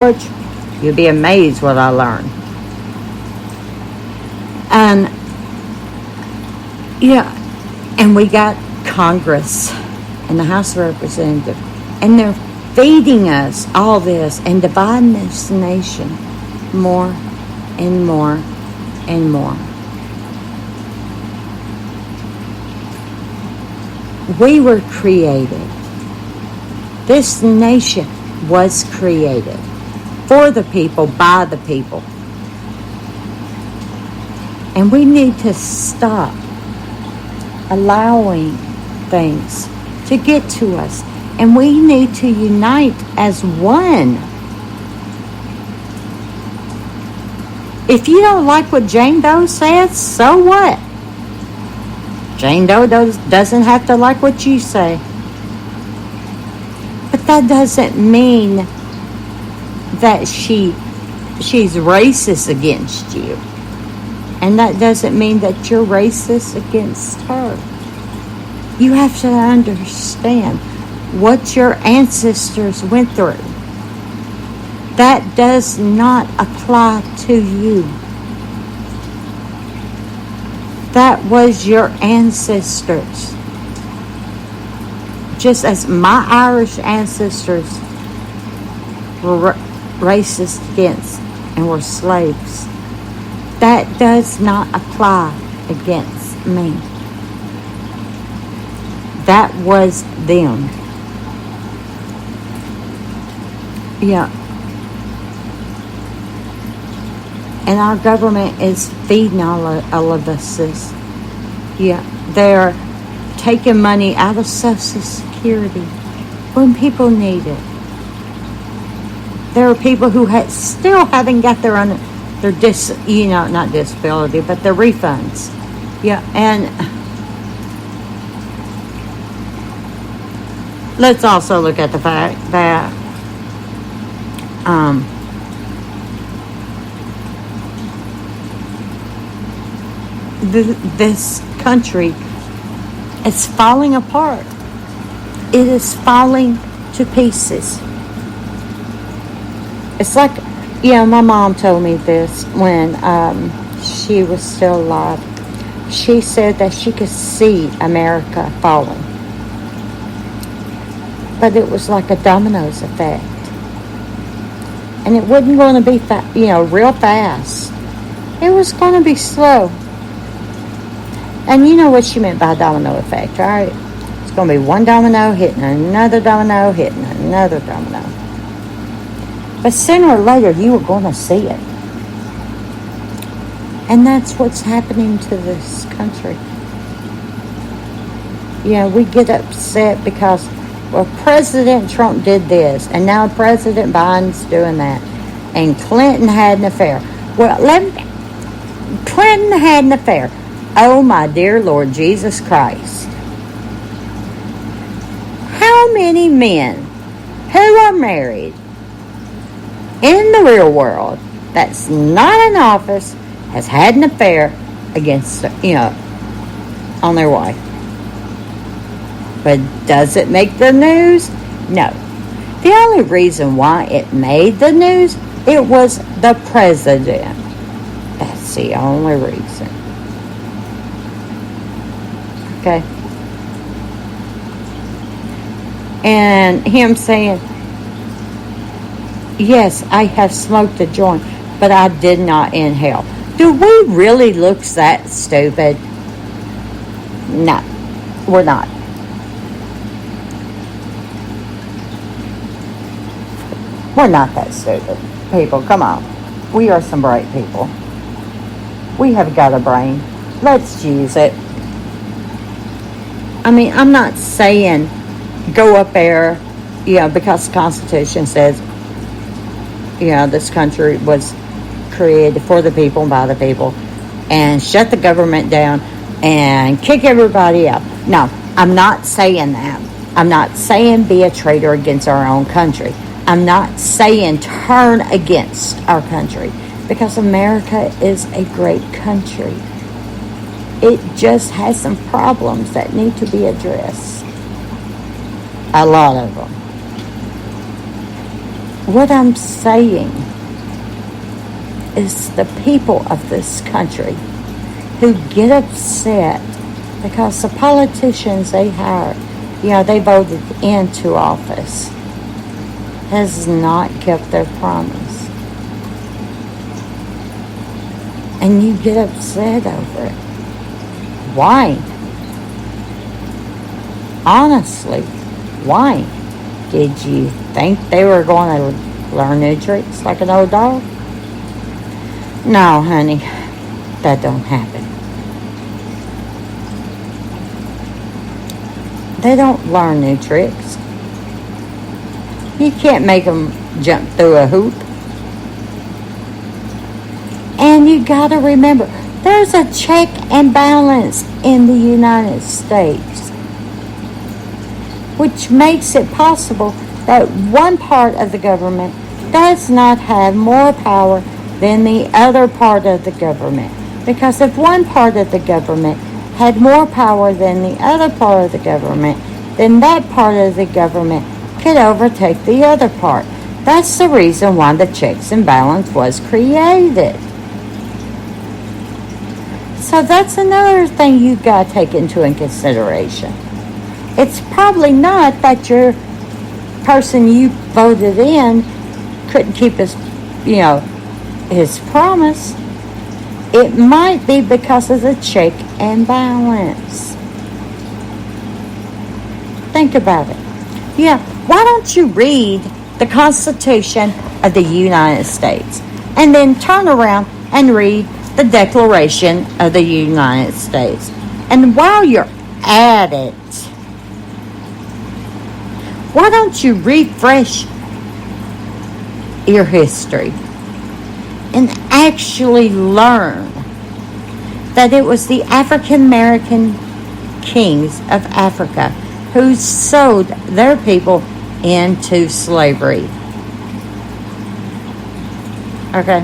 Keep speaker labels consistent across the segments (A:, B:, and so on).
A: college, you'll be amazed what I learned. And yeah, and we got Congress and the House of Representatives, and they're feeding us all this and dividing this nation more and more and more. We were created. This nation was created for the people, by the people. And we need to stop allowing things to get to us. And we need to unite as one. If you don't like what Jane Doe says, so what? Jane Doe doesn't have to like what you say. But that doesn't mean that she's racist against you. And that doesn't mean that you're racist against her. You have to understand what your ancestors went through. That does not apply to you. That was your ancestors. Just as my Irish ancestors were racist against and were slaves. That does not apply against me. That was them. Yeah. And our government is feeding all of us this. Yeah. They're taking money out of Social Security when people need it. There are people who still haven't got their not disability, but their refunds. Yeah, and let's also look at the fact that this country is falling apart. It is falling to pieces. It's like, my mom told me this when she was still alive. She said that she could see America falling. But it was like a dominoes effect. And it wasn't going to be, real fast. It was going to be slow. And you know what she meant by domino effect, right? It's going to be one domino hitting another domino, hitting another domino. But sooner or later, you are going to see it. And that's what's happening to this country. We get upset because, President Trump did this, and now President Biden's doing that. And Clinton had an affair. Clinton had an affair. Oh, my dear Lord Jesus Christ. How many men who are married in the real world that's not in office has had an affair against, on their wife? But does it make the news? No. The only reason why it made the news, it was the president. That's the only reason. Okay. And him saying, yes, I have smoked a joint, but I did not inhale. Do we really look that stupid? No, we're not. We're not that stupid. People, come on. We are some bright people. We have got a brain. Let's use it. I'm not saying go up there, because the Constitution says, this country was created for the people and by the people, and shut the government down and kick everybody out. No, I'm not saying that. I'm not saying be a traitor against our own country. I'm not saying turn against our country, because America is a great country. It just has some problems that need to be addressed. A lot of them. What I'm saying is the people of this country who get upset because the politicians they hired, they voted into office, has not kept their promise. And you get upset over it. Why? Honestly, why? Did you think they were going to learn new tricks like an old dog? No, honey, that don't happen. They don't learn new tricks. You can't make them jump through a hoop. And you got to remember, there's a check and balance in the United States, which makes it possible that one part of the government does not have more power than the other part of the government. Because if one part of the government had more power than the other part of the government, then that part of the government could overtake the other part. That's the reason why the checks and balance was created. So that's another thing you've got to take into consideration. It's probably not that your person you voted in couldn't keep his promise. It might be because of the check and balance. Think about it. Why don't you read the Constitution of the United States and then turn around and read the Declaration of the United States? And while you're at it, why don't you refresh your history and actually learn that it was the African American kings of Africa who sold their people into slavery. Okay?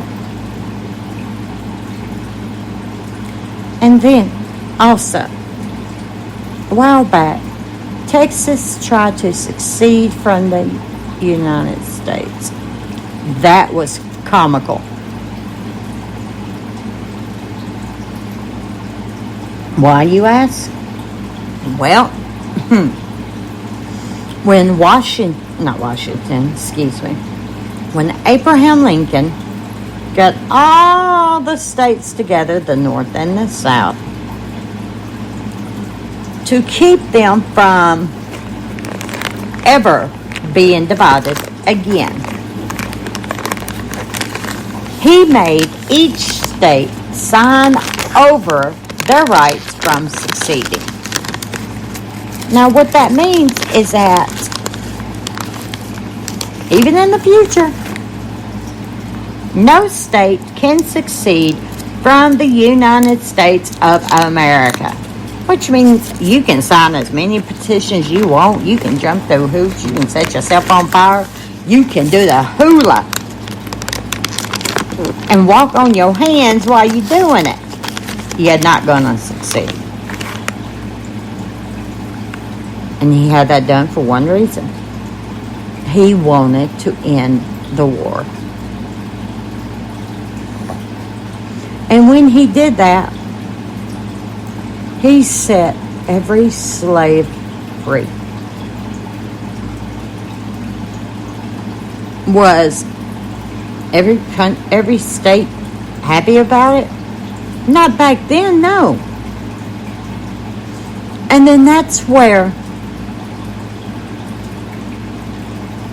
A: And then, also, a while back, Texas tried to secede from the United States. That was comical. Why, you ask? Well, when when Abraham Lincoln got all the states together, the North and the South, to keep them from ever being divided again, he made each state sign over their rights from seceding. Now, what that means is that even in the future, no state can secede from the United States of America, which means you can sign as many petitions you want. You can jump through hoops. You can set yourself on fire. You can do the hula and walk on your hands while you're doing it. You're not going to succeed. And he had that done for one reason. He wanted to end the war. And when he did that, he set every slave free. Was every state happy about it? Not back then, no. And then that's where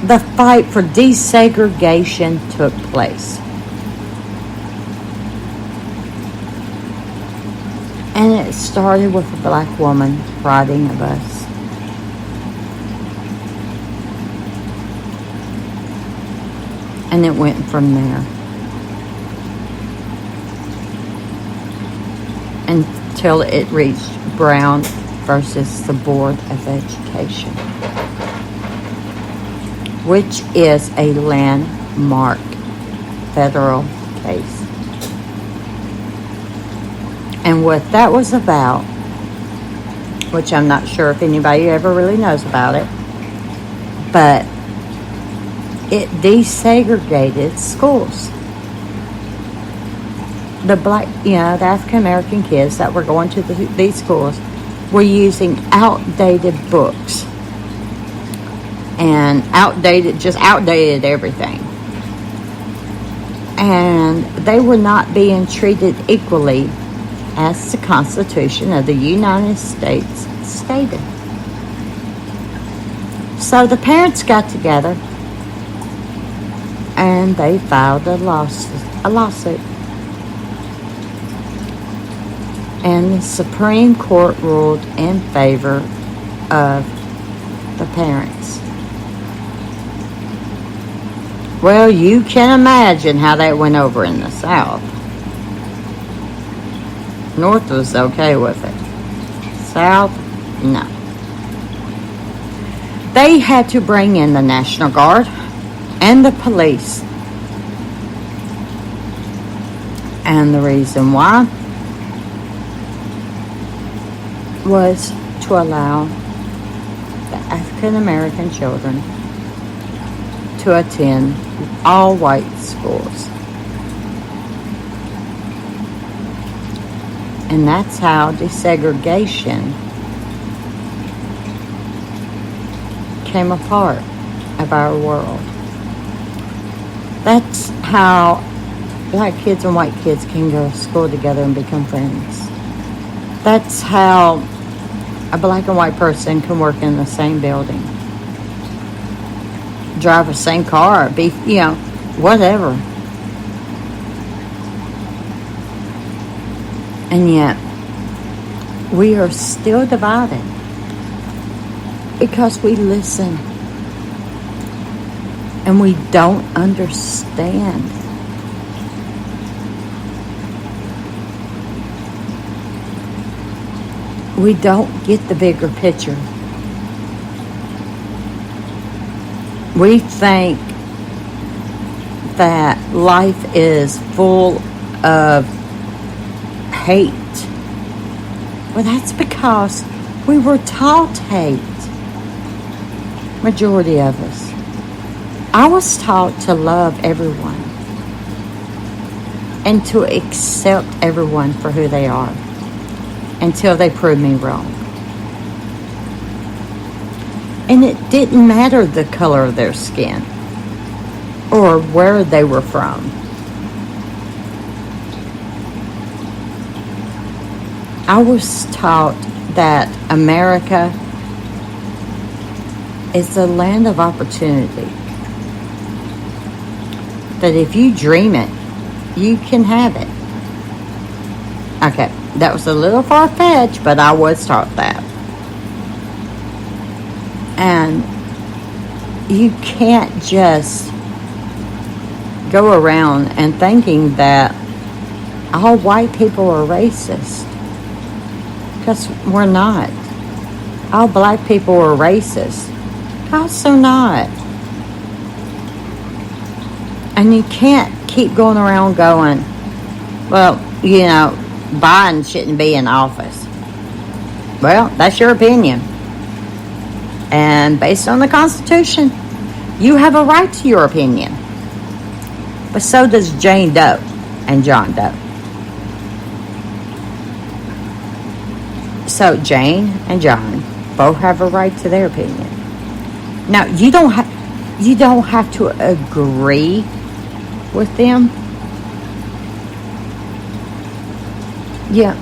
A: the fight for desegregation took place. And it started with a black woman riding a bus. And it went from there. Until it reached Brown versus the Board of Education, which is a landmark federal case. And what that was about, which I'm not sure if anybody ever really knows about it, but it desegregated schools. The the African American kids that were going to these schools were using outdated books and outdated everything. And they were not being treated equally as the Constitution of the United States stated. So the parents got together and they filed a lawsuit. And the Supreme Court ruled in favor of the parents. Well, you can imagine how that went over in the South. North was okay with it. South, no. They had to bring in the National Guard and the police. And the reason why was to allow the African American children to attend all white schools. And that's how desegregation came a part of our world. That's how black kids and white kids can go to school together and become friends. That's how a black and white person can work in the same building, drive the same car, be, whatever. And yet, we are still divided because we listen and we don't understand. We don't get the bigger picture. We think that life is full of hate. Well, that's because we were taught hate. Majority of us. I was taught to love everyone and to accept everyone for who they are until they proved me wrong. And it didn't matter the color of their skin or where they were from. I was taught that America is the land of opportunity. That if you dream it, you can have it. Okay, that was a little far-fetched, but I was taught that. And you can't just go around and thinking that all white people are racist. Because we're not. All black people are racist. Also not. And you can't keep going around going, well, Biden shouldn't be in office. Well, that's your opinion. And based on the Constitution, you have a right to your opinion. But so does Jane Doe and John Doe. So Jane and John both have a right to their opinion. Now, you don't have to agree with them. Yeah.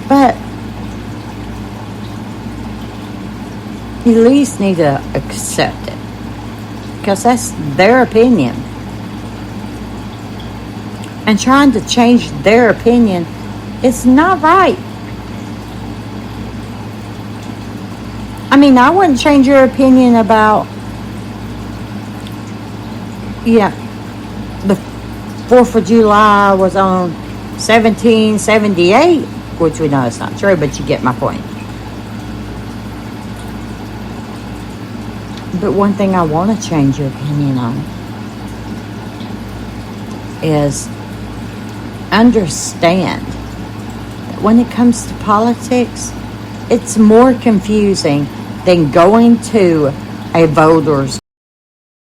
A: But you at least need to accept it. Because that's their opinion. And trying to change their opinion is not right. I mean, I wouldn't change your opinion about, the 4th of July was on 1778, which we know is not true, but you get my point. But one thing I want to change your opinion on is understand that when it comes to politics, it's more confusing than going to a voter's